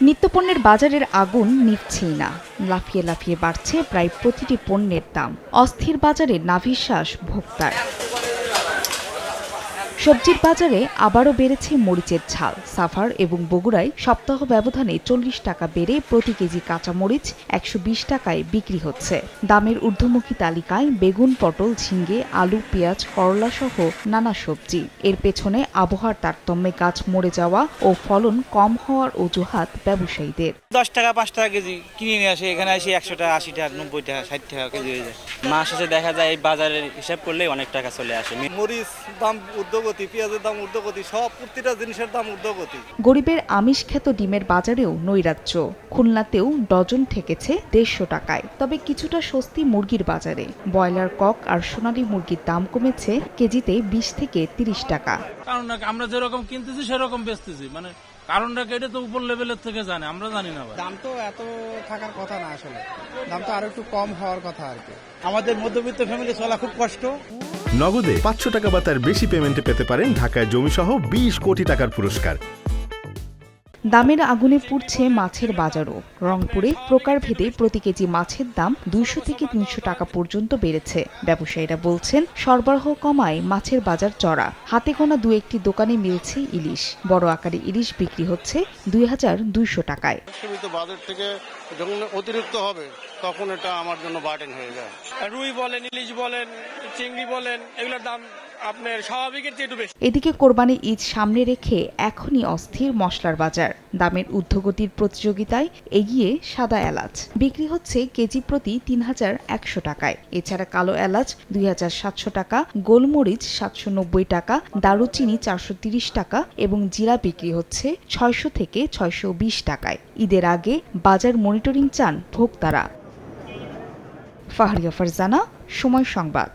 নিত্যপণ্যের বাজারের আগুন নিভছেই না, লাফিয়ে লাফিয়ে বাড়ছে প্রায় প্রতিটি পণ্যের দাম। অস্থির বাজারে নাভিশ্বাস ভোক্তার। সবজির বাজারে আবারও বেড়েছে মরিচের ঝাল। সাভার এবং বগুড়ায় সপ্তাহ ব্যবধানে ৪০ টাকা বেড়ে প্রতি কেজি কাঁচামরিচ ১২০ টাকায় বিক্রি হচ্ছে। দামের ঊর্ধ্বমুখী তালিকায় বেগুন, পটল, ঝিঙ্গে, আলু, পেঁয়াজ, করলা সহ নানা সবজি। এর পেছনে আবহাওয়ার তারতম্যে গাছ মরে যাওয়া ও ফলন কম হওয়ার অজুহাত ব্যবসায়ীদের। ১০ টাকা ৫ টাকা কেজি কিনে নিয়ে আসে, এখানে আসি ১০০ টাকা, ৮০ টাকা, ৯০ টাকা, ৬০ টাকা কেজি হয়ে যায়। মাস শেষে দেখা যায় এই বাজারের হিসাব করলে অনেক টাকা চলে আসে। মরিচ দাম ঊর্ধ্বগতি, পেঁয়াজের দাম ঊর্ধ্বগতি, সব প্রতিটা জিনিসের দাম ঊর্ধ্বগতি। গরিবের আমিষ খ্যাত ডিমের বাজারেও নৈরাজ্য। খুলনাতেও ডজন ঠেকেছে ১৫০ টাকায়। তবে কিছুটা স্বস্তি মুরগির বাজারে। ব্রয়লার, কক আর সোনালী মুরগির দাম কমেছে কেজিতে ২০ থেকে ৩০ টাকা। কারণ আমরা যেরকম কিনতেছি সেরকম বেচতেছি, মানে কারণটা এটা তো উপর লেভেলের থেকে জানে, আমরা জানি না। দাম তো এত থাকার কথা না, আসলে দাম তো আরো একটু কম হওয়ার কথা আর কি। আমাদের মধ্যবিত্ত ফ্যামিলি চলা খুব কষ্ট। নগদে ৫০০ টাকা বা তার বেশি পেমেন্টে পেতে পারেন ঢাকায় জমিসহ ২০ কোটি টাকার পুরস্কার। দামের আগুনে পুড়ছে মাছের বাজারও। রংপুরে প্রকারভেদে প্রতি কেজি মাছের দাম ২০০ থেকে ৩০০ টাকা পর্যন্ত বেড়েছে। ব্যবসায়ীরা বলছেন, সরবরাহ কমায় মাছের বাজার চড়া। হাতে গোনা দু একটি দোকানে মিলছে ইলিশ। বড় আকারে ইলিশ বিক্রি হচ্ছে ২,২০০ টাকায়। সীমিত বাজেট থেকে যখন অতিরিক্ত হবে তখন এটা আমার জন্য বার্ডেন হয়ে যায়। রুই বলেন, ইলিশ বলেন, চিংড়ি বলেন, এগুলোর দাম আপনার স্বাভাবিকের চেয়ে একটু বেশি। এদিকে কোরবানি ঈদ সামনে রেখে এখনই অস্থির মশলার বাজার। দামের ঊর্ধ্বগতির প্রতিযোগিতায় এগিয়ে সাদা এলাচ। বিক্রি হচ্ছে কেজি প্রতি ৩,১০০ টাকায়। এছাড়া কালো এলাচ ২,৭০০ টাকা, গোলমরিচ ৭৯০ টাকা, দারুচিনি ৪৩০ টাকা এবং জিরা বিক্রি হচ্ছে ৬০০ থেকে ৬২০ টাকায়। ঈদের আগে বাজার মনিটরিং চান ভোক্তারা। ফাহরিয়া ফারজানা, সময় সংবাদ।